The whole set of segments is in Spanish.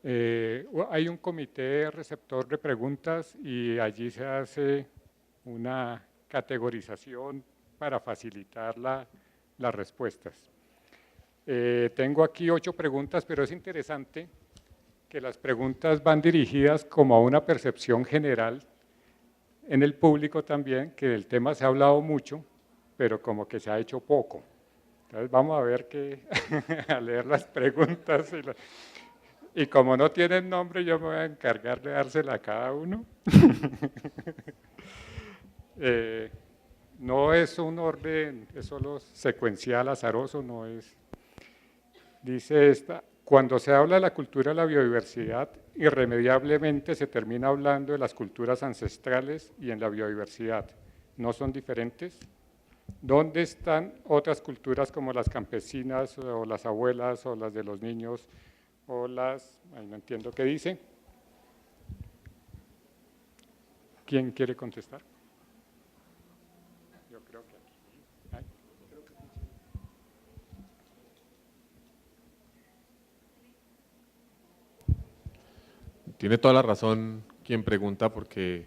Hay un comité receptor de preguntas y allí se hace una categorización para facilitar las respuestas. Tengo aquí 8 preguntas, pero es interesante que las preguntas van dirigidas como a una percepción general en el público también, que del tema se ha hablado mucho, pero como que se ha hecho poco. Entonces vamos a ver a leer las preguntas y como no tienen nombre, yo me voy a encargar de dársela a cada uno. No es un orden, es solo secuencial, azaroso, no es. Dice esta, cuando se habla de la cultura de la biodiversidad, irremediablemente se termina hablando de las culturas ancestrales y en la biodiversidad. ¿No son diferentes? ¿Dónde están otras culturas como las campesinas o las abuelas o las de los niños o ahí no entiendo qué dice? ¿Quién quiere contestar? Yo creo que aquí. Tiene toda la razón quien pregunta porque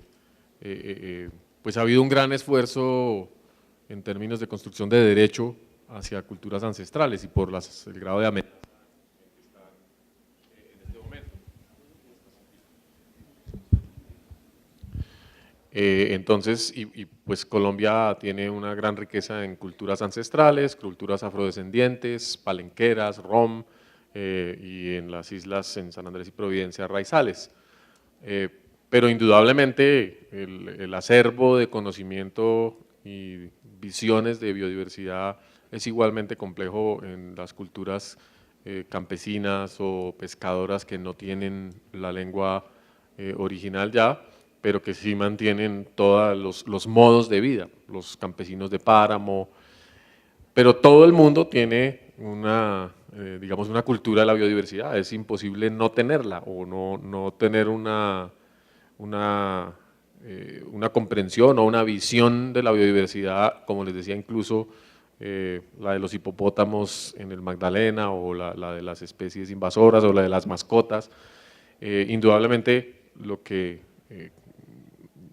pues ha habido un gran esfuerzo en términos de construcción de derecho hacia culturas ancestrales y por el grado de amenaza que están en este momento. Entonces, pues Colombia tiene una gran riqueza en culturas ancestrales, culturas afrodescendientes, palenqueras, rom, y en las islas, en San Andrés y Providencia, raizales. Pero indudablemente el acervo de conocimiento y visiones de biodiversidad es igualmente complejo en las culturas campesinas o pescadoras que no tienen la lengua original ya, pero que sí mantienen todos los modos de vida, los campesinos de páramo, pero todo el mundo tiene digamos, una cultura de la biodiversidad, es imposible no tenerla o no tener una comprensión o una visión de la biodiversidad, como les decía, incluso la de los hipopótamos en el Magdalena o la de las especies invasoras o la de las mascotas. Indudablemente lo que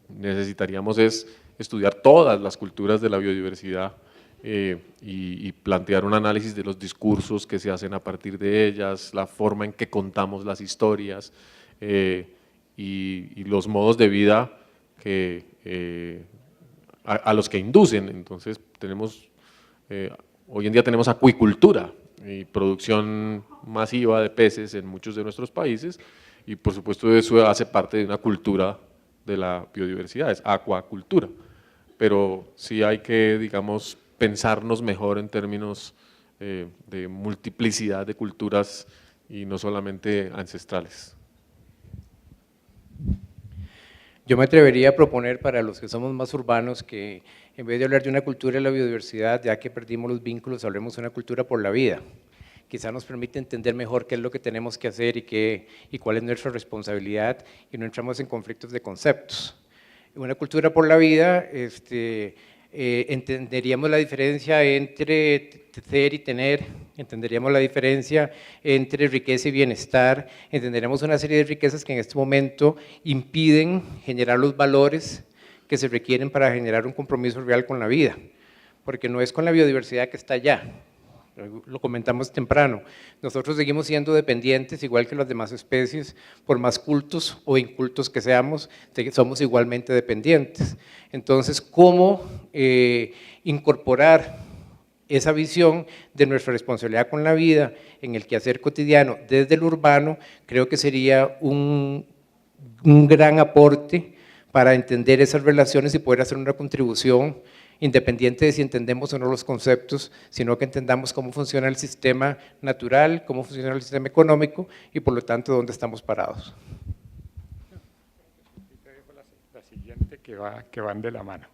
necesitaríamos es estudiar todas las culturas de la biodiversidad y plantear un análisis de los discursos que se hacen a partir de ellas, la forma en que contamos las historias y los modos de vida a los que inducen. Entonces hoy en día tenemos acuicultura y producción masiva de peces en muchos de nuestros países y por supuesto eso hace parte de una cultura de la biodiversidad, es acuacultura, pero sí hay que, digamos, pensarnos mejor en términos de multiplicidad de culturas y no solamente ancestrales. Yo me atrevería a proponer para los que somos más urbanos que en vez de hablar de una cultura de la biodiversidad, ya que perdimos los vínculos, hablemos de una cultura por la vida. Quizá nos permite entender mejor qué es lo que tenemos que hacer y cuál es nuestra responsabilidad y no entramos en conflictos de conceptos. Una cultura por la vida, entenderíamos la diferencia entre ser y tener, entenderíamos la diferencia entre riqueza y bienestar, entenderíamos una serie de riquezas que en este momento impiden generar los valores que se requieren para generar un compromiso real con la vida, porque no es con la biodiversidad que está allá. Lo comentamos temprano, nosotros seguimos siendo dependientes, igual que las demás especies, por más cultos o incultos que seamos, somos igualmente dependientes. Entonces, ¿cómo incorporar esa visión de nuestra responsabilidad con la vida en el quehacer cotidiano desde el urbano? Creo que sería un gran aporte para entender esas relaciones y poder hacer una contribución independiente de si entendemos o no los conceptos, sino que entendamos cómo funciona el sistema natural, cómo funciona el sistema económico y por lo tanto dónde estamos parados. Te dejo la siguiente que van de la mano.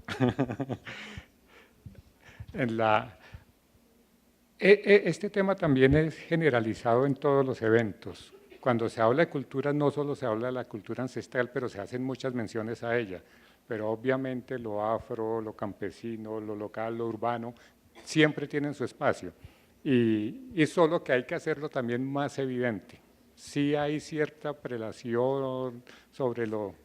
Este tema también es generalizado en todos los eventos. Cuando se habla de cultura no solo se habla de la cultura ancestral, pero se hacen muchas menciones a ella. Pero obviamente lo afro, lo campesino, lo local, lo urbano, siempre tienen su espacio. Y solo que hay que hacerlo también más evidente. sí hay cierta prelación sobre lo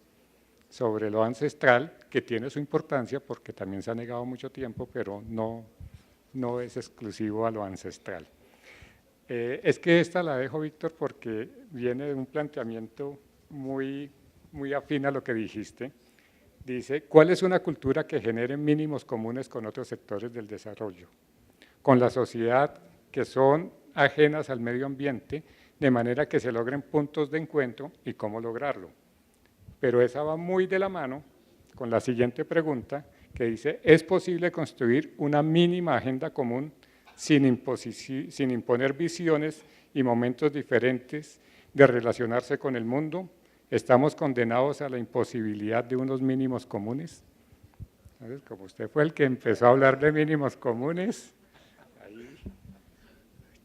ancestral, que tiene su importancia porque también se ha negado mucho tiempo, pero no es exclusivo a lo ancestral. Es que esta la dejo, Víctor, porque viene de un planteamiento muy afín a lo que dijiste. Dice, ¿cuál es una cultura que genere mínimos comunes con otros sectores del desarrollo? Con la sociedad que son ajenas al medio ambiente, de manera que se logren puntos de encuentro y cómo lograrlo. Pero esa va muy de la mano con la siguiente pregunta, que dice, ¿es posible construir una mínima agenda común sin imponer visiones y momentos diferentes de relacionarse con el mundo? ¿Estamos condenados a la imposibilidad de unos mínimos comunes? Entonces, como usted fue el que empezó a hablar de mínimos comunes. Ahí.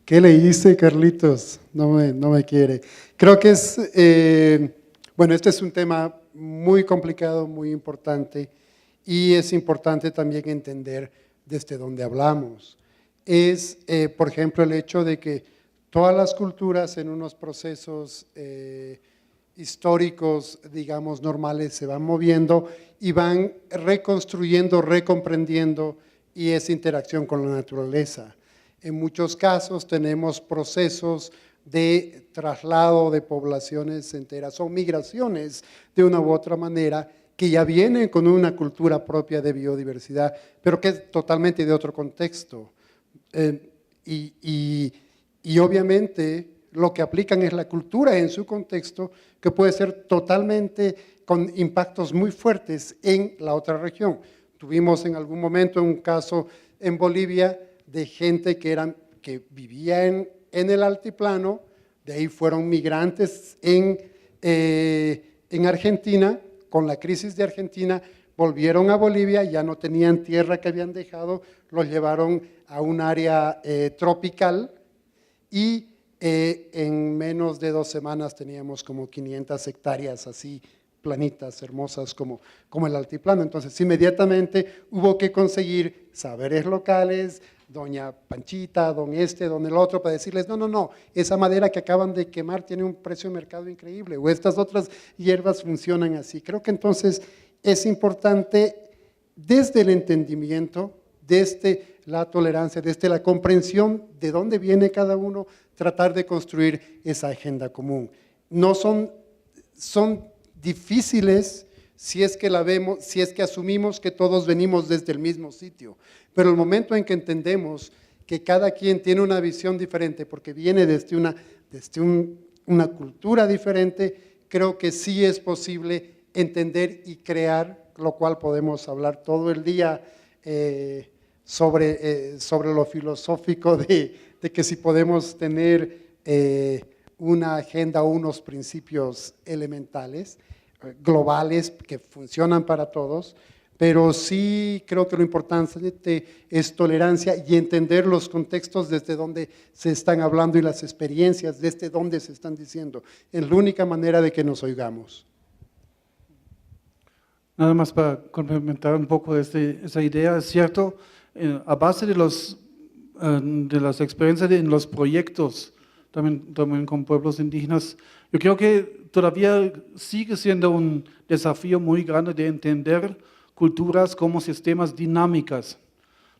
¿Qué leíste, Carlitos? No me quiere. Creo que es, bueno, este es un tema muy complicado, muy importante, y es importante también entender desde dónde hablamos. Es, por ejemplo, el hecho de que todas las culturas en unos procesos históricos, digamos, normales, se van moviendo y van reconstruyendo, recomprendiendo, y esa interacción con la naturaleza. En muchos casos tenemos procesos de traslado de poblaciones enteras o migraciones de una u otra manera que ya vienen con una cultura propia de biodiversidad, pero que es totalmente de otro contexto. Y obviamente lo que aplican es la cultura en su contexto, que puede ser totalmente con impactos muy fuertes en la otra región. Tuvimos en algún momento un caso en Bolivia de gente que vivía en el altiplano, de ahí fueron migrantes en Argentina, con la crisis de Argentina, volvieron a Bolivia, ya no tenían tierra que habían dejado, los llevaron a un área tropical y en menos de 2 semanas teníamos como 500 hectáreas así, planitas, hermosas como el altiplano. Entonces inmediatamente hubo que conseguir saberes locales, doña Panchita, don don el otro, para decirles, no, esa madera que acaban de quemar tiene un precio de mercado increíble, o estas otras hierbas funcionan así. Creo que entonces es importante desde el entendimiento, desde la tolerancia, desde la comprensión de dónde viene cada uno, tratar de construir esa agenda común. No son difíciles si es que la vemos, si es que asumimos que todos venimos desde el mismo sitio, pero el momento en que entendemos que cada quien tiene una visión diferente porque viene desde una cultura diferente, creo que sí es posible entender y crear, lo cual podemos hablar todo el día sobre lo filosófico de que si podemos tener una agenda o unos principios elementales, globales, que funcionan para todos, pero sí creo que lo importante es tolerancia y entender los contextos desde donde se están hablando y las experiencias desde donde se están diciendo. Es la única manera de que nos oigamos. Nada más para complementar un poco esa idea, es cierto, a base de las experiencias en los proyectos, también con pueblos indígenas, yo creo que todavía sigue siendo un desafío muy grande de entender culturas como sistemas dinámicas,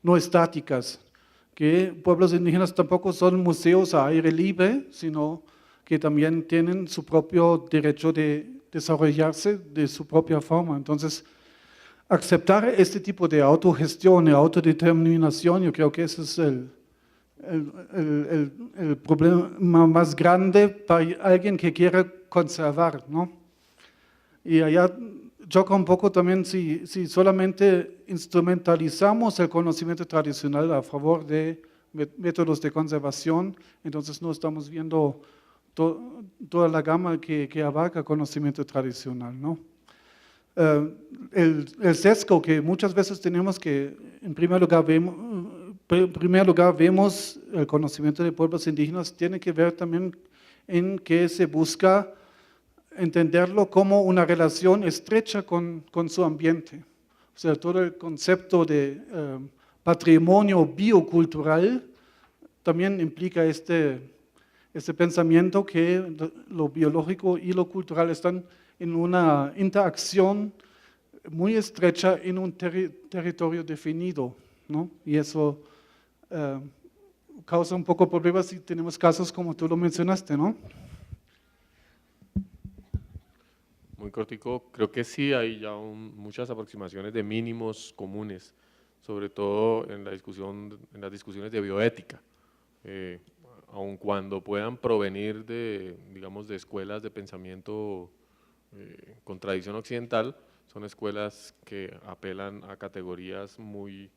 no estáticas, que pueblos indígenas tampoco son museos a aire libre, sino que también tienen su propio derecho de desarrollarse de su propia forma. Entonces, aceptar este tipo de autogestión y autodeterminación, yo creo que ese es el problema más grande para alguien que quiere conservar, ¿no? Y allá choca un poco también si solamente instrumentalizamos el conocimiento tradicional a favor de métodos de conservación, entonces no estamos viendo toda la gama que abarca conocimiento tradicional, ¿no? El sesgo que muchas veces tenemos que, en primer lugar vemos el conocimiento de pueblos indígenas, tiene que ver también en que se busca entenderlo como una relación estrecha con su ambiente. O sea, todo el concepto de patrimonio biocultural también implica este ese pensamiento que lo biológico y lo cultural están en una interacción muy estrecha en un territorio definido, ¿no? Y eso causa un poco problemas si tenemos casos como tú lo mencionaste, ¿no? Muy cortico, creo que sí hay ya muchas aproximaciones de mínimos comunes, sobre todo en las discusiones de bioética, aun cuando puedan provenir de, digamos, de escuelas de pensamiento con tradición occidental, son escuelas que apelan a categorías muy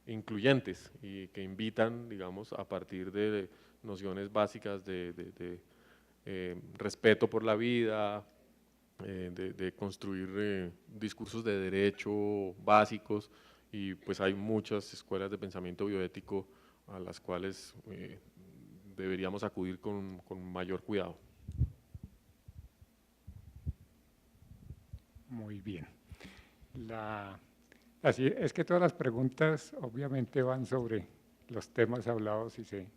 incluyentes y que invitan, digamos, a partir de nociones básicas de respeto por la vida, de construir discursos de derecho básicos, y pues hay muchas escuelas de pensamiento bioético a las cuales deberíamos acudir con mayor cuidado. Muy bien. Así es que todas las preguntas obviamente van sobre los temas hablados y se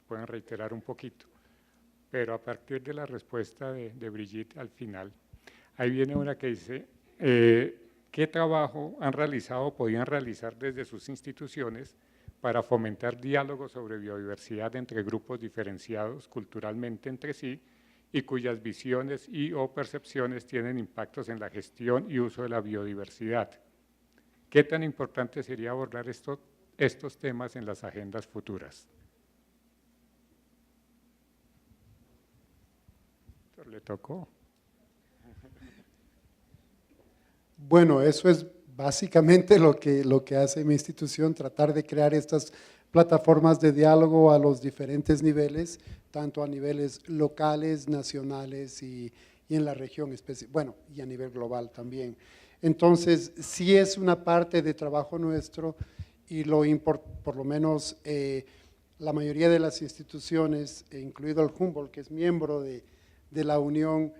pueden reiterar un poquito, pero a partir de la respuesta de Brigitte al final, ahí viene una que dice, ¿qué trabajo han realizado o podían realizar desde sus instituciones para fomentar diálogos sobre biodiversidad entre grupos diferenciados culturalmente entre sí y cuyas visiones y o percepciones tienen impactos en la gestión y uso de la biodiversidad? ¿Qué tan importante sería abordar estos temas en las agendas futuras? ¿Le tocó? Bueno, eso es básicamente lo que hace mi institución, tratar de crear estas plataformas de diálogo a los diferentes niveles, tanto a niveles locales, nacionales y en la región, bueno, y a nivel global también. Entonces, sí es una parte de trabajo nuestro y por lo menos la mayoría de las instituciones, incluido el Humboldt, que es miembro de la Unión,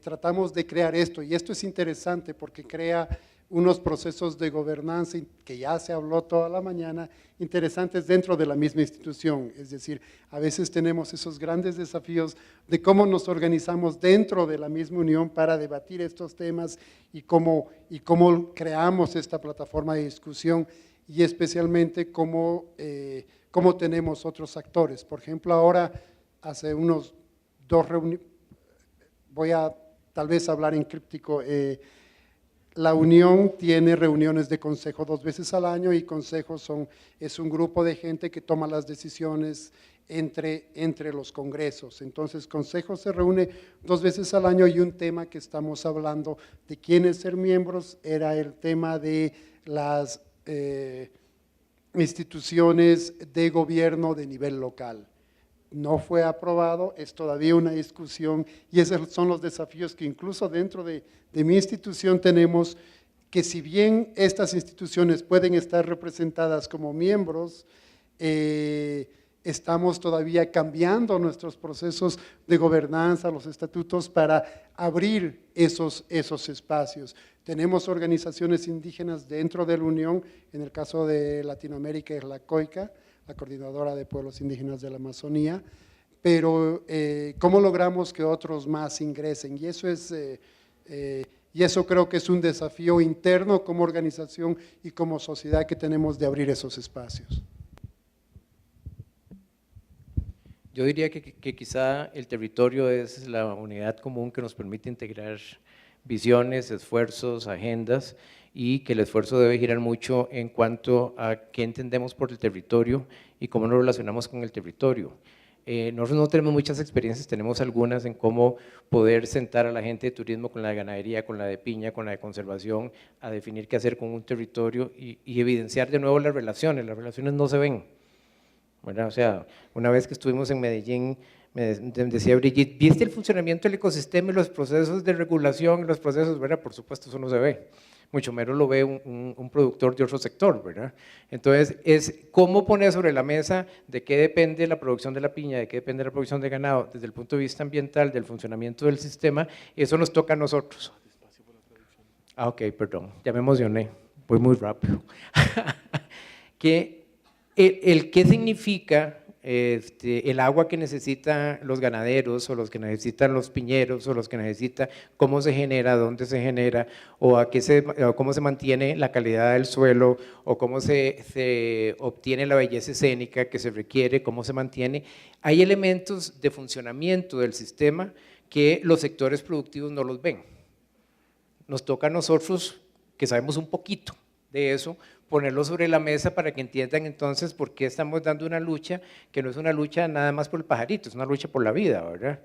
tratamos de crear esto, y esto es interesante porque crea unos procesos de gobernanza que ya se habló toda la mañana, interesantes dentro de la misma institución. Es decir, a veces tenemos esos grandes desafíos de cómo nos organizamos dentro de la misma unión para debatir estos temas y cómo creamos esta plataforma de discusión, y especialmente cómo tenemos otros actores. Por ejemplo, ahora hace unos 2 reuniones, voy a tal vez hablar en críptico, la Unión tiene reuniones de consejo 2 veces al año, y consejo es un grupo de gente que toma las decisiones entre los congresos. Entonces, consejo se reúne 2 veces al año, y un tema que estamos hablando de quiénes ser miembros era el tema de las instituciones de gobierno de nivel local. No fue aprobado, es todavía una discusión, y esos son los desafíos que incluso dentro de mi institución tenemos, que si bien estas instituciones pueden estar representadas como miembros, estamos todavía cambiando nuestros procesos de gobernanza, los estatutos, para abrir esos espacios. Tenemos organizaciones indígenas dentro de la Unión, en el caso de Latinoamérica es la COICA, la Coordinadora de Pueblos Indígenas de la Amazonía, pero ¿cómo logramos que otros más ingresen? Y eso creo que es un desafío interno como organización y como sociedad que tenemos de abrir esos espacios. Yo diría que quizá el territorio es la unidad común que nos permite integrar visiones, esfuerzos, agendas, y que el esfuerzo debe girar mucho en cuanto a qué entendemos por el territorio y cómo nos relacionamos con el territorio. Nosotros no tenemos muchas experiencias, tenemos algunas en cómo poder sentar a la gente de turismo con la de ganadería, con la de piña, con la de conservación, a definir qué hacer con un territorio y evidenciar de nuevo las relaciones no se ven. Bueno, o sea, una vez que estuvimos en Medellín, me decía Brigitte, ¿viste el funcionamiento del ecosistema y los procesos de regulación, los procesos, ¿verdad? Por supuesto, eso no se ve, mucho menos lo ve un productor de otro sector, ¿verdad? Entonces, es cómo poner sobre la mesa de qué depende la producción de la piña, de qué depende la producción de ganado, desde el punto de vista ambiental, del funcionamiento del sistema, y eso nos toca a nosotros. Ok, perdón, ya me emocioné, voy muy rápido. ¿Qué significa el agua que necesitan los ganaderos o los que necesitan los piñeros o los que necesitan cómo se genera, dónde se genera o cómo se mantiene la calidad del suelo o cómo se obtiene la belleza escénica que se requiere, cómo se mantiene. Hay elementos de funcionamiento del sistema que los sectores productivos no los ven. Nos toca a nosotros, que sabemos un poquito de eso, ponerlo sobre la mesa para que entiendan entonces por qué estamos dando una lucha que no es una lucha nada más por el pajarito, es una lucha por la vida, ¿verdad?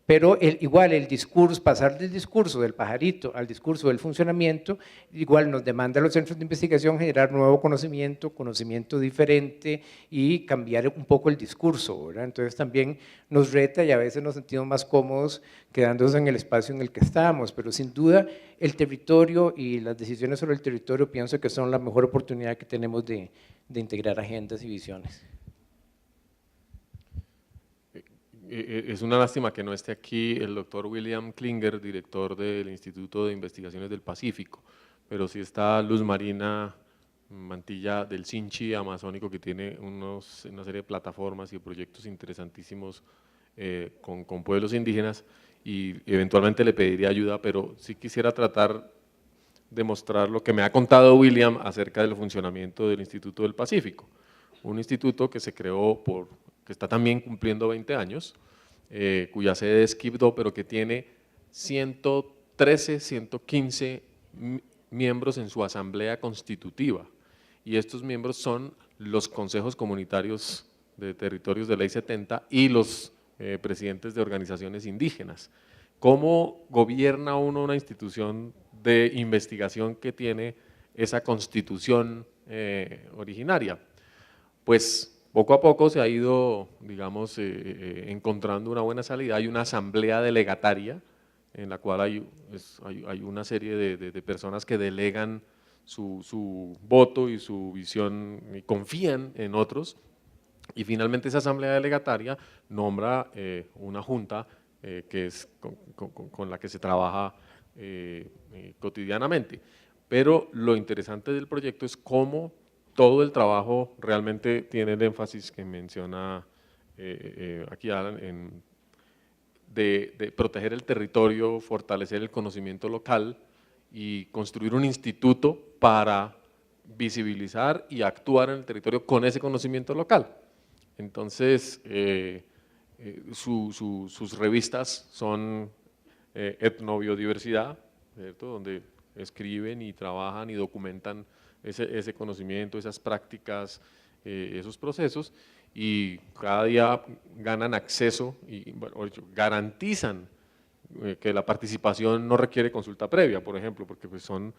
Pero igual el discurso, pasar del discurso del pajarito al discurso del funcionamiento, igual nos demanda a los centros de investigación generar nuevo conocimiento, conocimiento diferente y cambiar un poco el discurso, ¿verdad? Entonces también nos reta y a veces nos sentimos más cómodos quedándonos en el espacio en el que estamos, pero sin duda el territorio y las decisiones sobre el territorio pienso que son la mejor oportunidad que tenemos de integrar agendas y visiones. Es una lástima que no esté aquí el doctor William Klinger, director del Instituto de Investigaciones del Pacífico, pero sí está Luz Marina Mantilla del Sinchi Amazónico, que tiene una serie de plataformas y proyectos interesantísimos con pueblos indígenas, y eventualmente le pediría ayuda, pero sí quisiera tratar de mostrar lo que me ha contado William acerca del funcionamiento del Instituto del Pacífico, un instituto que se creó que está también cumpliendo 20 años, cuya sede es Quibdó, pero que tiene 113, 115 miembros en su asamblea constitutiva, y estos miembros son los consejos comunitarios de territorios de Ley 70 y los presidentes de organizaciones indígenas. ¿Cómo gobierna uno una institución de investigación que tiene esa constitución originaria? Pues poco a poco se ha ido, digamos, encontrando una buena salida. Hay una asamblea delegataria en la cual hay una serie de personas que delegan su voto y su visión y confían en otros, y finalmente esa asamblea delegataria nombra una junta que es con la que se trabaja cotidianamente. Pero lo interesante del proyecto es cómo todo el trabajo realmente tiene el énfasis que menciona aquí Alan, de proteger el territorio, fortalecer el conocimiento local y construir un instituto para visibilizar y actuar en el territorio con ese conocimiento local. Entonces, sus revistas son Etnobiodiversidad, ¿cierto?, donde escriben y trabajan y documentan ese conocimiento, esas prácticas, esos procesos, y cada día ganan acceso y garantizan que la participación no requiere consulta previa, por ejemplo, porque pues son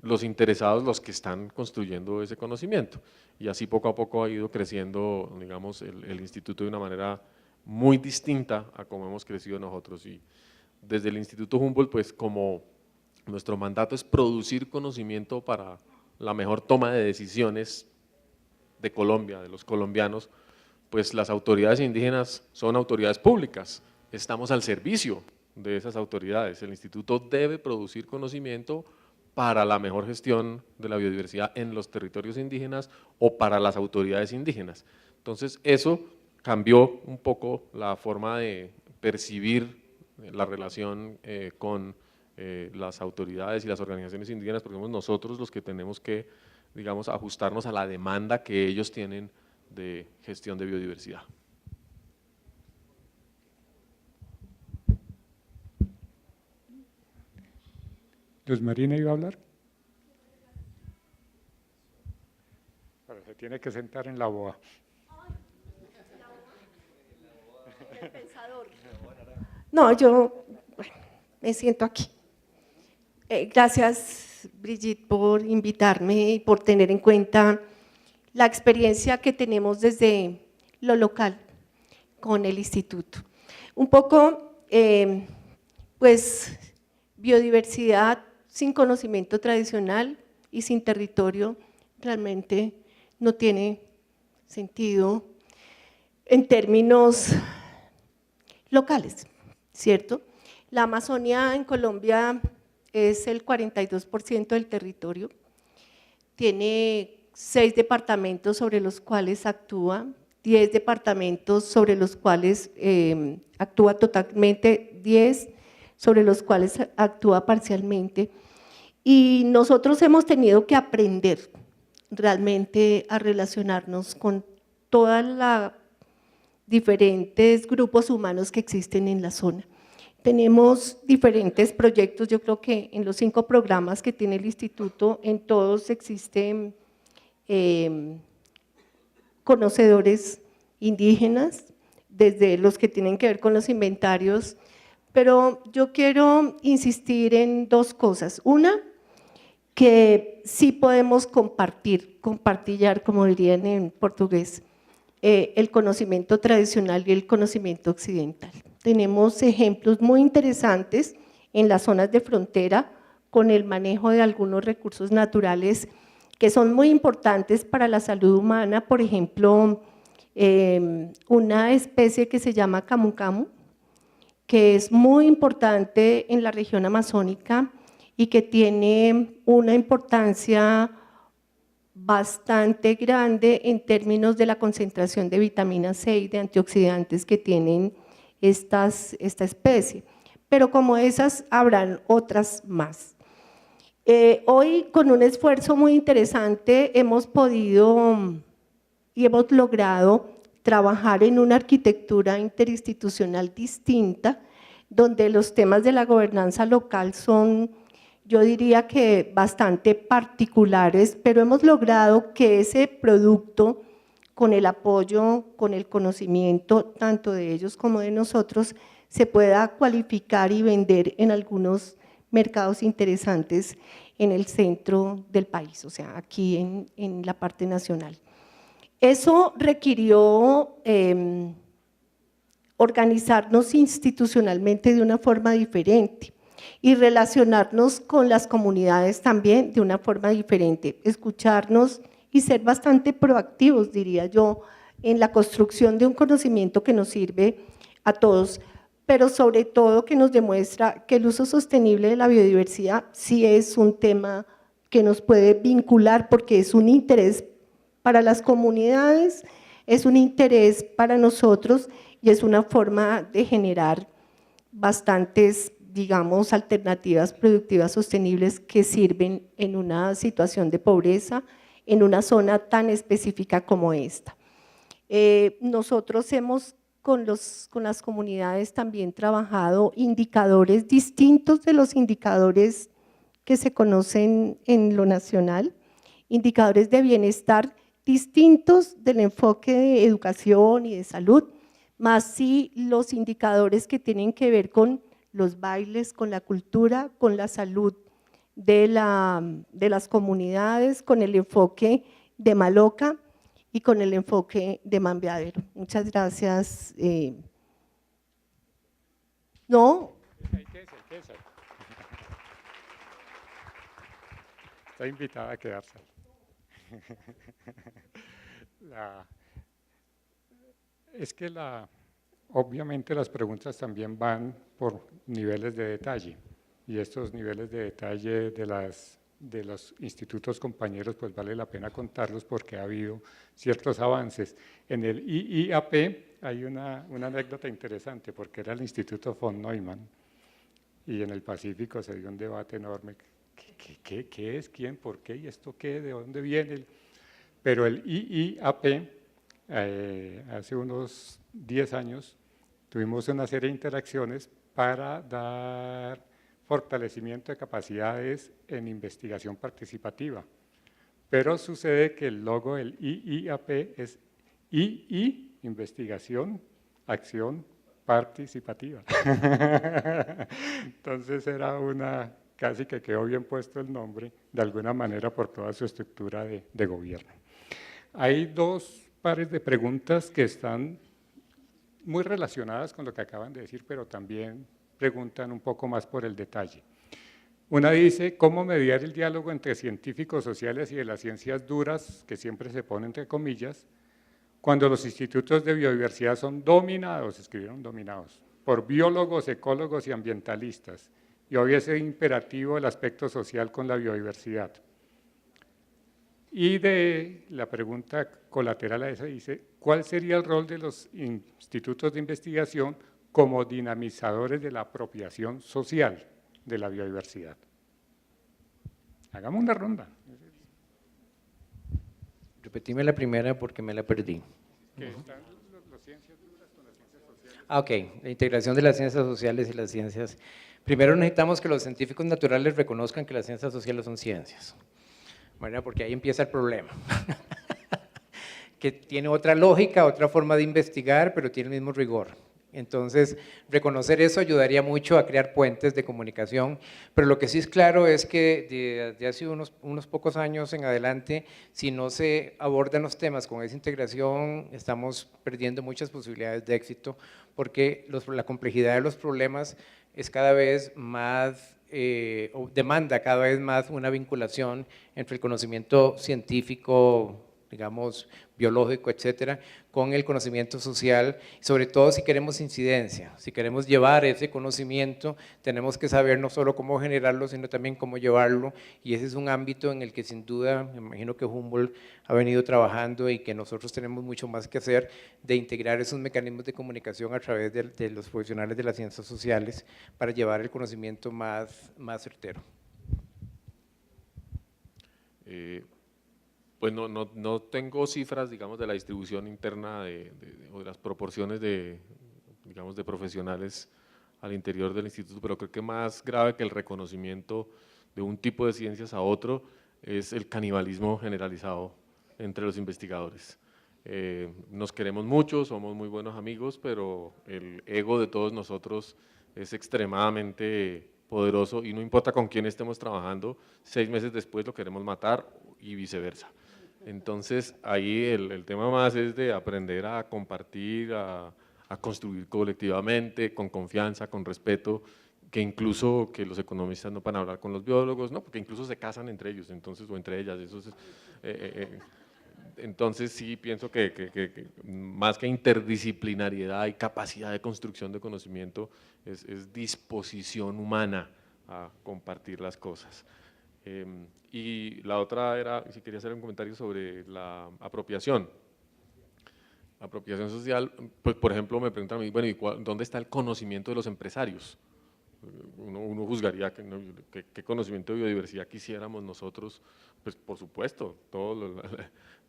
los interesados los que están construyendo ese conocimiento, y así poco a poco ha ido creciendo, digamos, el instituto de una manera muy distinta a como hemos crecido nosotros. Y desde el Instituto Humboldt, pues como nuestro mandato es producir conocimiento para la mejor toma de decisiones de Colombia, de los colombianos, pues las autoridades indígenas son autoridades públicas, estamos al servicio de esas autoridades. El instituto debe producir conocimiento para la mejor gestión de la biodiversidad en los territorios indígenas o para las autoridades indígenas. Entonces eso cambió un poco la forma de percibir la relación con las autoridades y las organizaciones indígenas, porque somos nosotros los que tenemos que, digamos, ajustarnos a la demanda que ellos tienen de gestión de biodiversidad. Luz Marina iba a hablar. Pero se tiene que sentar en la boa. El pensador. No, yo me siento aquí. Gracias, Brigitte, por invitarme y por tener en cuenta la experiencia que tenemos desde lo local con el instituto. Un poco, pues, biodiversidad sin conocimiento tradicional y sin territorio realmente no tiene sentido en términos locales, ¿cierto? La Amazonía en Colombia es el 42% del territorio, tiene 6 departamentos sobre los cuales actúa, 10 departamentos sobre los cuales actúa totalmente, 10 sobre los cuales actúa parcialmente. Y nosotros hemos tenido que aprender realmente a relacionarnos con todos los diferentes grupos humanos que existen en la zona. Tenemos diferentes proyectos, yo creo que en los 5 programas que tiene el instituto, en todos existen conocedores indígenas, desde los que tienen que ver con los inventarios, pero yo quiero insistir en 2 cosas. Una, que sí podemos compartillar, como dirían en portugués, el conocimiento tradicional y el conocimiento occidental. Tenemos ejemplos muy interesantes en las zonas de frontera con el manejo de algunos recursos naturales que son muy importantes para la salud humana, por ejemplo, una especie que se llama camu camu, que es muy importante en la región amazónica y que tiene una importancia bastante grande en términos de la concentración de vitamina C y de antioxidantes que tienen esta especie, pero como esas habrán otras más. Hoy, con un esfuerzo muy interesante, hemos podido y hemos logrado trabajar en una arquitectura interinstitucional distinta, donde los temas de la gobernanza local son, yo diría que bastante particulares, pero hemos logrado que ese producto, con el apoyo, con el conocimiento, tanto de ellos como de nosotros, se pueda cualificar y vender en algunos mercados interesantes en el centro del país, o sea, aquí en la parte nacional. Eso requirió organizarnos institucionalmente de una forma diferente y relacionarnos con las comunidades también de una forma diferente, escucharnos y ser bastante proactivos, diría yo, en la construcción de un conocimiento que nos sirve a todos, pero sobre todo que nos demuestra que el uso sostenible de la biodiversidad sí es un tema que nos puede vincular porque es un interés para las comunidades, es un interés para nosotros y es una forma de generar bastantes, digamos, alternativas productivas sostenibles que sirven en una situación de pobreza, en una zona tan específica como esta. Nosotros hemos con las comunidades también trabajado indicadores distintos de los indicadores que se conocen en lo nacional, indicadores de bienestar distintos del enfoque de educación y de salud, más sí los indicadores que tienen que ver con los bailes, con la cultura, con la salud de las comunidades, con el enfoque de Maloca y con el enfoque de Mambeadero. Muchas gracias. No. Está invitada a quedarse. Obviamente las preguntas también van por niveles de detalle y estos niveles de detalle de los institutos compañeros pues vale la pena contarlos porque ha habido ciertos avances. En el IIAP hay una anécdota interesante porque era el Instituto von Neumann y en el Pacífico se dio un debate enorme. ¿Qué es? ¿Quién? ¿Por qué? ¿Y esto qué? ¿De dónde viene? Pero el IIAP, hace unos 10 años, tuvimos una serie de interacciones para dar fortalecimiento de capacidades en investigación participativa. Pero sucede que el logo del IIAP es II, investigación, acción participativa. Entonces era casi que quedó bien puesto el nombre, de alguna manera por toda su estructura de gobierno. Hay 2 pares de preguntas que están muy relacionadas con lo que acaban de decir, pero también preguntan un poco más por el detalle. Una dice, ¿cómo mediar el diálogo entre científicos sociales y de las ciencias duras, que siempre se pone entre comillas, cuando los institutos de biodiversidad son dominados, escribieron dominados, por biólogos, ecólogos y ambientalistas, y hoy es imperativo el aspecto social con la biodiversidad? Y de la pregunta colateral a esa dice, ¿cuál sería el rol de los institutos de investigación como dinamizadores de la apropiación social de la biodiversidad? Hagamos una ronda. Repetime la primera porque me la perdí. Que están las ciencias duras con las ciencias sociales. Ah, ok, la integración de las ciencias sociales y las ciencias. Primero necesitamos que los científicos naturales reconozcan que las ciencias sociales son ciencias, ¿verdad? Porque ahí empieza el problema. Que tiene otra lógica, otra forma de investigar, pero tiene el mismo rigor. Entonces, reconocer eso ayudaría mucho a crear puentes de comunicación, pero lo que sí es claro es que de hace unos pocos años en adelante, si no se abordan los temas con esa integración, estamos perdiendo muchas posibilidades de éxito, porque la complejidad de los problemas es cada vez más, demanda cada vez más una vinculación entre el conocimiento científico, digamos, biológico, etcétera, con el conocimiento social, sobre todo si queremos incidencia, si queremos llevar ese conocimiento, tenemos que saber no solo cómo generarlo, sino también cómo llevarlo, y ese es un ámbito en el que sin duda, me imagino que Humboldt ha venido trabajando y que nosotros tenemos mucho más que hacer, de integrar esos mecanismos de comunicación a través de los profesionales de las ciencias sociales para llevar el conocimiento más certero. Pues no tengo cifras, digamos, de la distribución interna o de las proporciones digamos, de profesionales al interior del instituto, pero creo que más grave que el reconocimiento de un tipo de ciencias a otro es el canibalismo generalizado entre los investigadores. Nos queremos mucho, somos muy buenos amigos, pero el ego de todos nosotros es extremadamente poderoso y no importa con quién estemos trabajando, 6 meses después lo queremos matar y viceversa. Entonces, ahí el tema más es de aprender a compartir, a construir colectivamente, con confianza, con respeto, que incluso que los economistas no van a hablar con los biólogos, no, porque incluso se casan entre ellos, entonces, o entre ellas, eso es, entonces sí pienso que más que interdisciplinariedad y capacidad de construcción de conocimiento, es disposición humana a compartir las cosas. Y la otra era, si quería hacer un comentario sobre la apropiación. Apropiación social, pues por ejemplo me preguntan a mí, bueno, ¿y dónde está el conocimiento de los empresarios? Uno juzgaría qué conocimiento de biodiversidad quisiéramos nosotros, pues por supuesto,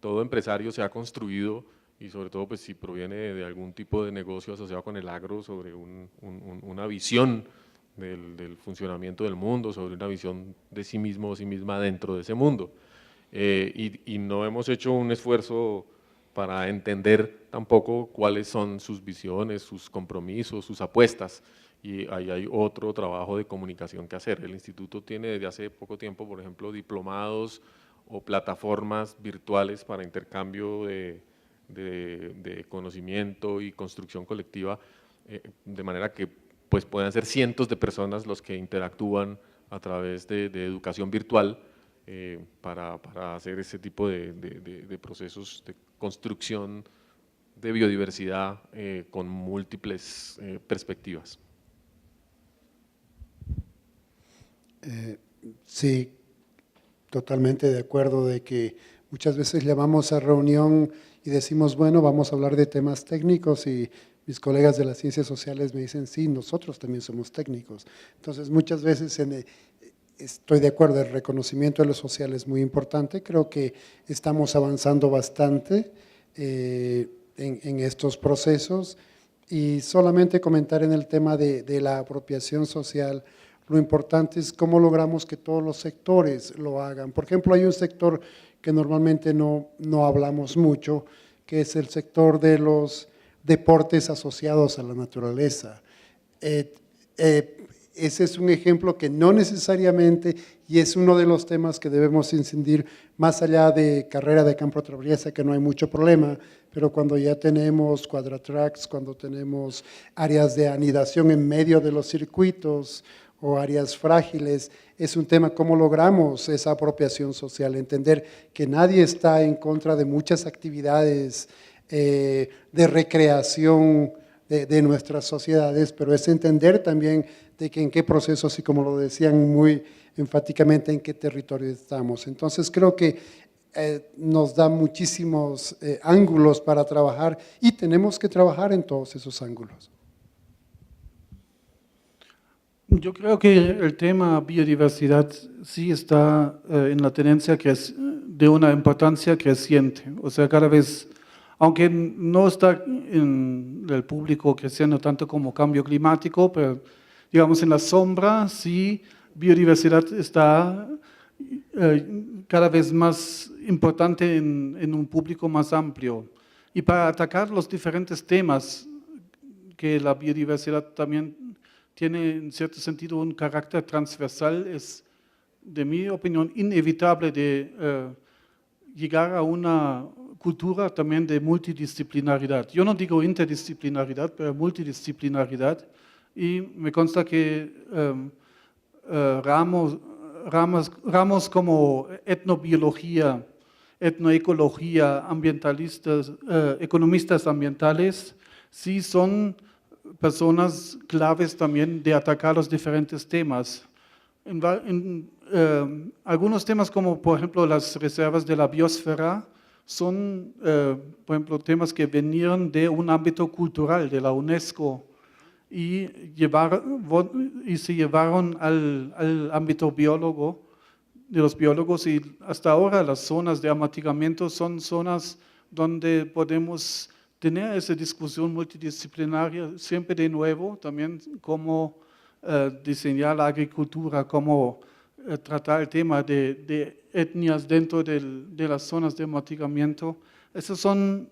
todo empresario se ha construido y sobre todo pues si proviene de algún tipo de negocio asociado con el agro, sobre una visión del funcionamiento del mundo, sobre una visión de sí mismo o sí misma dentro de ese mundo. Y no hemos hecho un esfuerzo para entender tampoco cuáles son sus visiones, sus compromisos, sus apuestas, y ahí hay otro trabajo de comunicación que hacer. El instituto tiene desde hace poco tiempo, por ejemplo, diplomados o plataformas virtuales para intercambio de conocimiento y construcción colectiva, de manera que pues puedan ser cientos de personas los que interactúan a través de educación virtual para hacer ese tipo de procesos de construcción de biodiversidad con múltiples perspectivas. Sí, totalmente de acuerdo de que muchas veces llamamos a reunión y decimos, bueno, vamos a hablar de temas técnicos y mis colegas de las ciencias sociales me dicen, sí, nosotros también somos técnicos. Entonces, muchas veces estoy de acuerdo, el reconocimiento de lo social es muy importante, creo que estamos avanzando bastante en estos procesos y solamente comentar en el tema de la apropiación social, lo importante es cómo logramos que todos los sectores lo hagan. Por ejemplo, hay un sector que normalmente no hablamos mucho, que es el sector de los deportes asociados a la naturaleza. Ese es un ejemplo que no necesariamente, y es uno de los temas que debemos incidir, más allá de carrera de campo traviesa, que no hay mucho problema, pero cuando ya tenemos quadratracks, cuando tenemos áreas de anidación en medio de los circuitos o áreas frágiles, es un tema cómo logramos esa apropiación social, entender que nadie está en contra de muchas actividades de recreación de nuestras sociedades, pero es entender también de que en qué procesos y como lo decían muy enfáticamente en qué territorio estamos. Entonces creo que nos da muchísimos ángulos para trabajar y tenemos que trabajar en todos esos ángulos. Yo creo que el tema biodiversidad sí está en la tendencia de una importancia creciente. O sea, cada vez, aunque no está en el público creciendo tanto como cambio climático, pero digamos en la sombra, sí, biodiversidad está cada vez más importante en un público más amplio. Y para atacar los diferentes temas que la biodiversidad también tiene en cierto sentido un carácter transversal, es, de mi opinión, inevitable de llegar a una cultura también de multidisciplinaridad. Yo no digo interdisciplinaridad, pero multidisciplinaridad, y me consta que ramos como etnobiología, etnoecología, ambientalistas, economistas ambientales, sí son personas claves también de atacar los diferentes temas. Algunos temas como por ejemplo las reservas de la biosfera son por ejemplo temas que venían de un ámbito cultural de la UNESCO y se llevaron al ámbito biólogo, de los biólogos, y hasta ahora las zonas de amatigamiento son zonas donde podemos tener esa discusión multidisciplinaria siempre de nuevo, también cómo diseñar la agricultura, cómo tratar el tema de etnias dentro de las zonas de amatigamiento. Eso en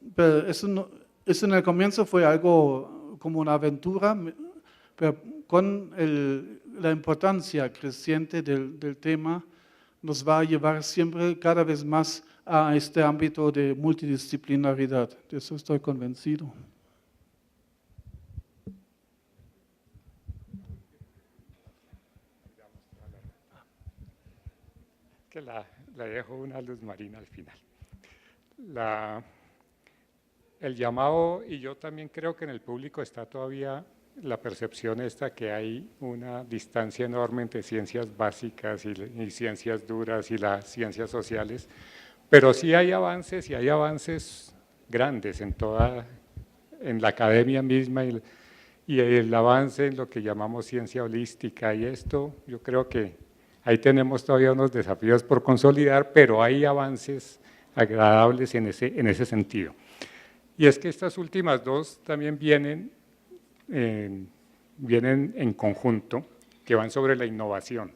el comienzo fue algo como una aventura, pero con la importancia creciente del tema nos va a llevar siempre cada vez más a este ámbito de multidisciplinaridad. De eso estoy convencido. Que la dejo una luz marina al final. El llamado, y yo también creo que en el público está todavía la percepción esta que hay una distancia enorme entre ciencias básicas y ciencias duras y las ciencias sociales, pero sí hay avances y hay avances grandes en la academia misma y el avance en lo que llamamos ciencia holística y esto, yo creo que ahí tenemos todavía unos desafíos por consolidar, pero hay avances agradables en ese sentido. Y es que estas últimas dos también vienen en conjunto, que van sobre la innovación.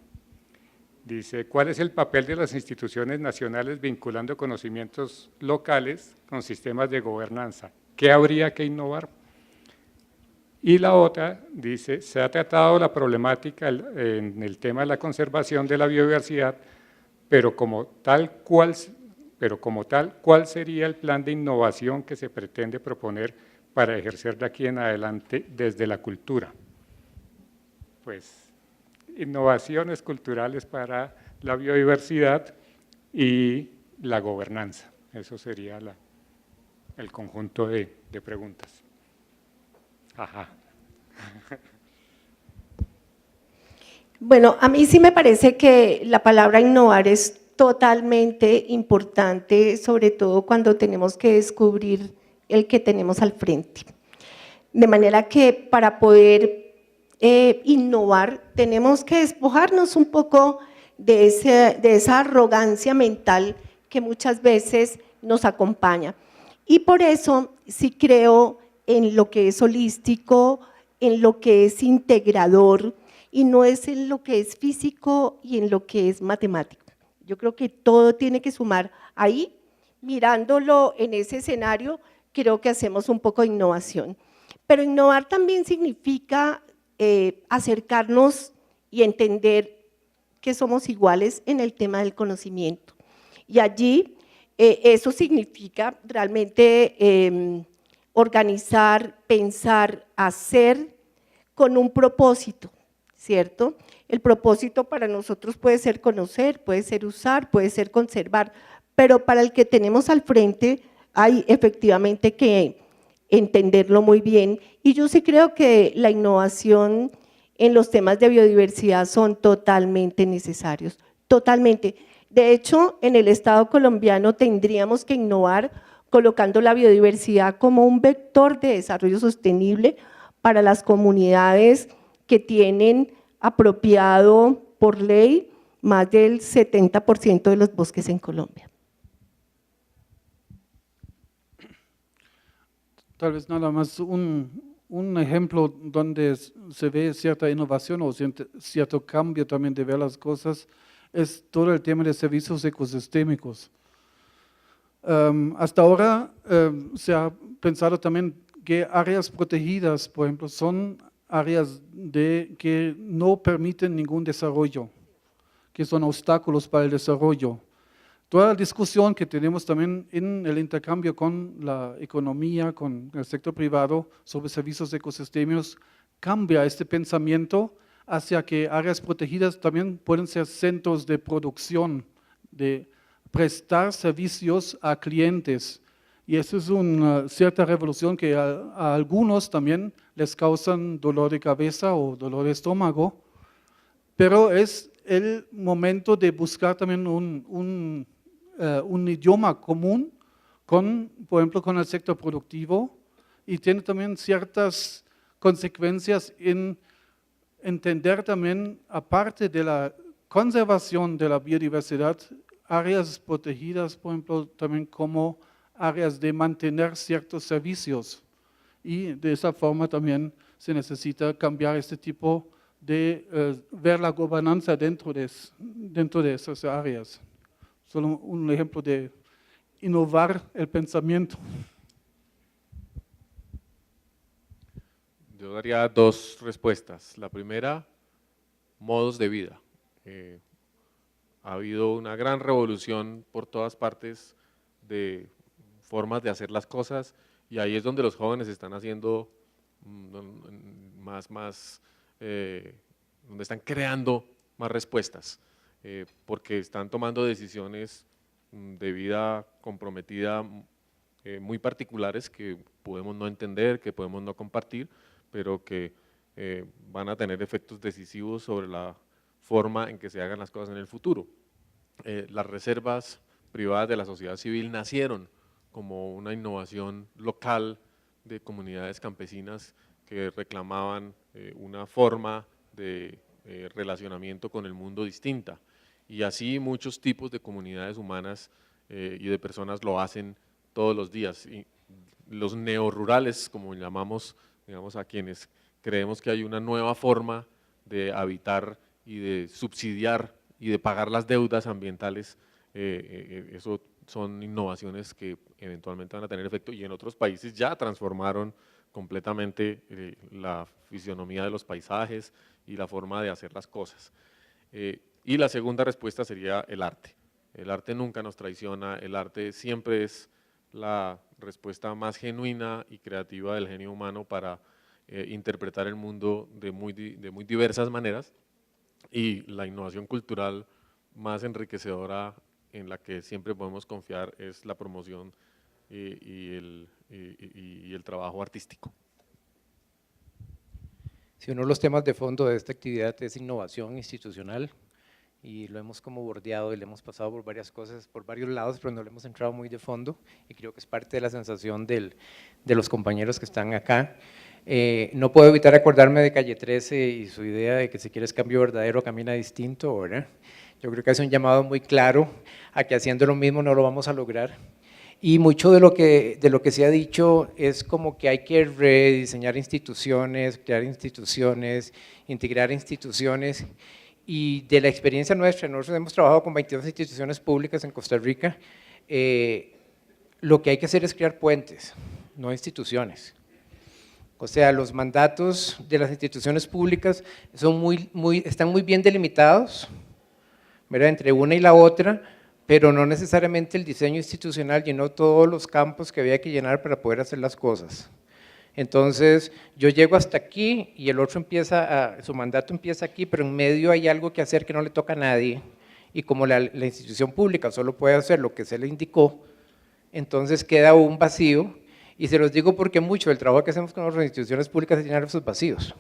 Dice, ¿cuál es el papel de las instituciones nacionales vinculando conocimientos locales con sistemas de gobernanza? ¿Qué habría que innovar? Y la otra dice, se ha tratado la problemática en el tema de la conservación de la biodiversidad, pero como tal, ¿cuál sería el plan de innovación que se pretende proponer para ejercer de aquí en adelante desde la cultura? Pues innovaciones culturales para la biodiversidad y la gobernanza. Eso sería el conjunto de preguntas. Ajá. Bueno, a mí sí me parece que la palabra innovar es totalmente importante, sobre todo cuando tenemos que descubrir el que tenemos al frente. De manera que para poder innovar tenemos que despojarnos un poco de esa arrogancia mental que muchas veces nos acompaña. Y por eso sí creo en lo que es holístico, en lo que es integrador, y no es en lo que es físico y en lo que es matemático. Yo creo que todo tiene que sumar ahí, mirándolo en ese escenario, creo que hacemos un poco de innovación. Pero innovar también significa acercarnos y entender que somos iguales en el tema del conocimiento. Y allí eso significa realmente organizar, pensar, hacer con un propósito, ¿cierto? El propósito para nosotros puede ser conocer, puede ser usar, puede ser conservar, pero para el que tenemos al frente hay efectivamente que entenderlo muy bien. Y yo sí creo que la innovación en los temas de biodiversidad son totalmente necesarios, totalmente. De hecho, en el Estado colombiano tendríamos que innovar colocando la biodiversidad como un vector de desarrollo sostenible para las comunidades que tienen apropiado por ley más del 70% de los bosques en Colombia. Tal vez nada más un ejemplo donde se ve cierta innovación o cierto cambio también de ver las cosas es todo el tema de servicios ecosistémicos. Hasta ahora se ha pensado también que áreas protegidas, por ejemplo, son áreas que no permiten ningún desarrollo, que son obstáculos para el desarrollo. Toda la discusión que tenemos también en el intercambio con la economía, con el sector privado sobre servicios ecosistémicos, cambia este pensamiento hacia que áreas protegidas también pueden ser centros de producción, de prestar servicios a clientes. Y eso es una cierta revolución que a algunos también les causan dolor de cabeza o dolor de estómago, pero es el momento de buscar también un idioma común, por ejemplo, con el sector productivo, y tiene también ciertas consecuencias en entender también, aparte de la conservación de la biodiversidad, áreas protegidas, por ejemplo, también como áreas de mantener ciertos servicios. Y de esa forma también se necesita cambiar este tipo de ver la gobernanza dentro de esas áreas. Solo un ejemplo de innovar el pensamiento. Yo daría dos respuestas. La primera, modos de vida. Ha habido una gran revolución por todas partes de formas de hacer las cosas y ahí es donde los jóvenes están haciendo donde están creando más respuestas, porque están tomando decisiones de vida comprometida muy particulares que podemos no entender, que podemos no compartir, pero que van a tener efectos decisivos sobre la forma en que se hagan las cosas en el futuro. Las reservas privadas de la sociedad civil nacieron como una innovación local de comunidades campesinas que reclamaban una forma de relacionamiento con el mundo distinta. Y así muchos tipos de comunidades humanas y de personas lo hacen todos los días. Y los neorurales, como llamamos, digamos, a quienes creemos que hay una nueva forma de habitar y de subsidiar y de pagar las deudas ambientales, eso son innovaciones que eventualmente van a tener efecto y en otros países ya transformaron completamente la fisionomía de los paisajes y la forma de hacer las cosas. Y la segunda respuesta sería el arte. El arte nunca nos traiciona, el arte siempre es la respuesta más genuina y creativa del genio humano para interpretar el mundo de muy diversas maneras, y la innovación cultural más enriquecedora en la que siempre podemos confiar es la promoción y el trabajo artístico. Sí, uno de los temas de fondo de esta actividad es innovación institucional y lo hemos como bordeado y le hemos pasado por varias cosas, por varios lados, pero no le hemos entrado muy de fondo y creo que es parte de la sensación de los compañeros que están acá. No puedo evitar acordarme de Calle 13 y su idea de que si quieres cambio verdadero, camina distinto, ¿verdad? Yo creo que hace un llamado muy claro a que haciendo lo mismo no lo vamos a lograr. Y mucho de lo que se ha dicho es como que hay que rediseñar instituciones, crear instituciones, integrar instituciones. Y de la experiencia nuestra, nosotros hemos trabajado con 22 instituciones públicas en Costa Rica, lo que hay que hacer es crear puentes, no instituciones. O sea, los mandatos de las instituciones públicas son están muy bien delimitados, ¿verdad?, entre una y la otra, pero no necesariamente el diseño institucional llenó todos los campos que había que llenar para poder hacer las cosas. Entonces, yo llego hasta aquí y el otro su mandato empieza aquí, pero en medio hay algo que hacer que no le toca a nadie, y como la institución pública solo puede hacer lo que se le indicó, entonces queda un vacío. Y se los digo porque mucho del trabajo que hacemos con las instituciones públicas es llenar esos vacíos.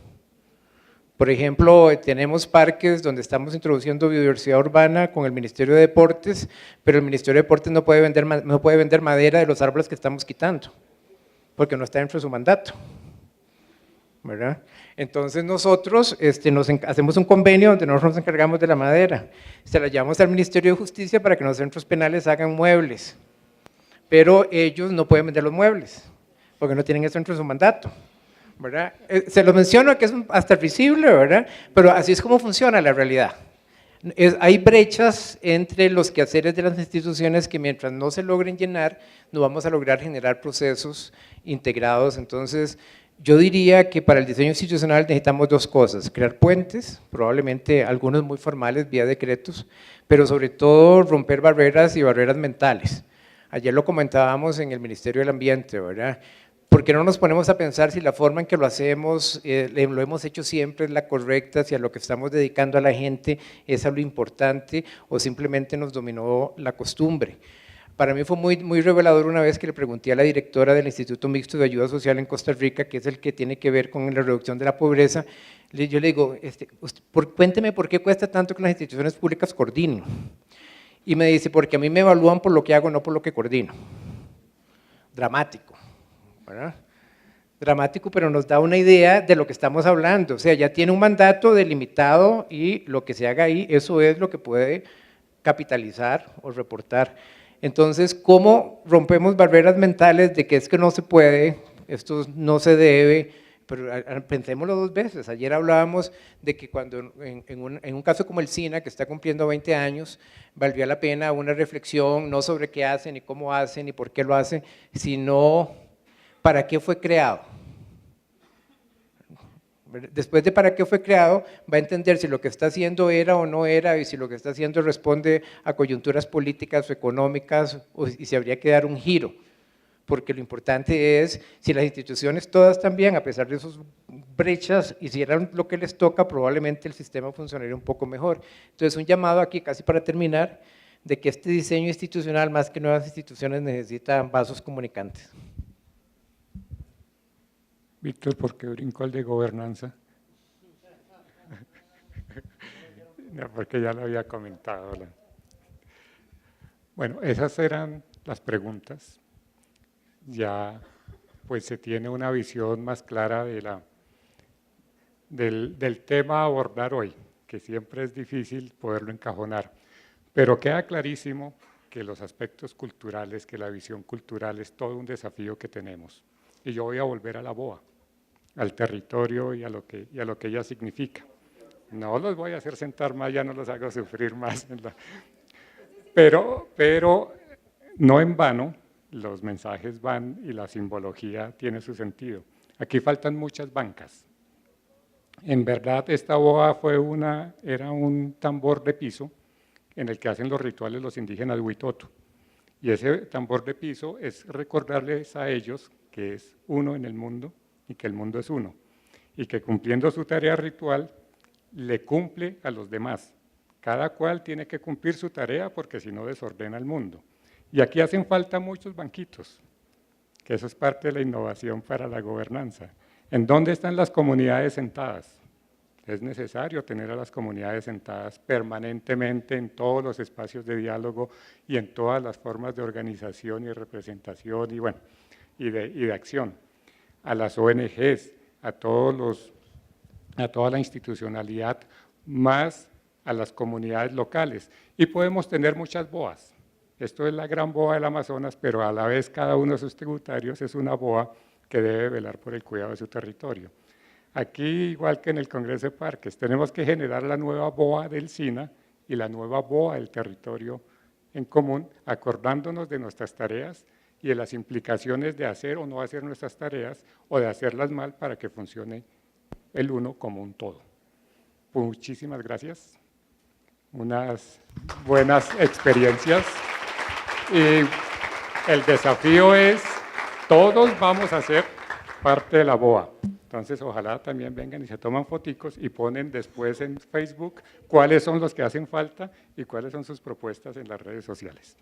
Por ejemplo, tenemos parques donde estamos introduciendo biodiversidad urbana con el Ministerio de Deportes, pero el Ministerio de Deportes no puede vender madera de los árboles que estamos quitando, porque no está dentro de su mandato, ¿verdad? Entonces nosotros hacemos un convenio donde nosotros nos encargamos de la madera, se la llevamos al Ministerio de Justicia para que los centros penales hagan muebles, pero ellos no pueden vender los muebles, porque no tienen eso dentro de su mandato, ¿verdad? Se lo menciono que es hasta visible, ¿verdad? Pero así es como funciona la realidad. Hay brechas entre los quehaceres de las instituciones que mientras no se logren llenar, no vamos a lograr generar procesos integrados. Entonces, yo diría que para el diseño institucional necesitamos dos cosas: crear puentes, probablemente algunos muy formales vía decretos, pero sobre todo romper barreras y barreras mentales. Ayer lo comentábamos en el Ministerio del Ambiente, ¿verdad? ¿Por qué no nos ponemos a pensar si la forma en que lo hacemos, lo hemos hecho siempre, es la correcta, si a lo que estamos dedicando a la gente es a lo importante o simplemente nos dominó la costumbre? Para mí fue muy revelador una vez que le pregunté a la directora del Instituto Mixto de Ayuda Social en Costa Rica, que es el que tiene que ver con la reducción de la pobreza, yo le digo, cuénteme por qué cuesta tanto que las instituciones públicas coordinen. Y me dice, porque a mí me evalúan por lo que hago, no por lo que coordino. Dramático, ¿verdad? Dramático, pero nos da una idea de lo que estamos hablando. O sea, ya tiene un mandato delimitado y lo que se haga ahí, eso es lo que puede capitalizar o reportar. Entonces, ¿cómo rompemos barreras mentales de que es que no se puede, esto no se debe? Pero pensémoslo dos veces. Ayer hablábamos de que cuando en un caso como el SINA, que está cumpliendo 20 años, valdría la pena una reflexión, no sobre qué hacen, ni cómo hacen, ni por qué lo hacen, sino para qué fue creado. Después de para qué fue creado, va a entender si lo que está haciendo era o no era, y si lo que está haciendo responde a coyunturas políticas o económicas, y si habría que dar un giro. Porque lo importante es, si las instituciones todas también, a pesar de sus brechas, hicieran lo que les toca, probablemente el sistema funcionaría un poco mejor. Entonces, un llamado aquí, casi para terminar, de que este diseño institucional, más que nuevas instituciones, necesita vasos comunicantes. Víctor, ¿por qué brincó el de gobernanza? No, porque ya lo había comentado. Bueno, esas eran las preguntas. Ya pues se tiene una visión más clara de del tema a abordar hoy, que siempre es difícil poderlo encajonar. Pero queda clarísimo que los aspectos culturales, que la visión cultural es todo un desafío que tenemos. Y yo voy a volver a la BOA, al territorio y a lo que ella significa. No los voy a hacer sentar más, ya no los hago sufrir más. Pero no en vano, los mensajes van y la simbología tiene su sentido. Aquí faltan muchas bancas. En verdad, esta BOA era un tambor de piso en el que hacen los rituales los indígenas Huitoto. Y ese tambor de piso es recordarles a ellos que es uno en el mundo y que el mundo es uno. Y que cumpliendo su tarea ritual, le cumple a los demás. Cada cual tiene que cumplir su tarea porque si no desordena el mundo. Y aquí hacen falta muchos banquitos, que eso es parte de la innovación para la gobernanza. ¿En dónde están las comunidades sentadas? Es necesario tener a las comunidades sentadas permanentemente en todos los espacios de diálogo y en todas las formas de organización y representación y de acción. A las ONGs, a toda la institucionalidad, más a las comunidades locales. Y podemos tener muchas BOAs. Esto es la gran BOA del Amazonas, pero a la vez cada uno de sus tributarios es una BOA que debe velar por el cuidado de su territorio. Aquí, igual que en el Congreso de Parques, tenemos que generar la nueva BOA del SINA y la nueva BOA del territorio en común, acordándonos de nuestras tareas y de las implicaciones de hacer o no hacer nuestras tareas o de hacerlas mal para que funcione el uno como un todo. Muchísimas gracias. Unas buenas experiencias. Y el desafío es, todos vamos a ser parte de la BOA. Entonces, ojalá también vengan y se toman foticos y ponen después en Facebook cuáles son los que hacen falta y cuáles son sus propuestas en las redes sociales.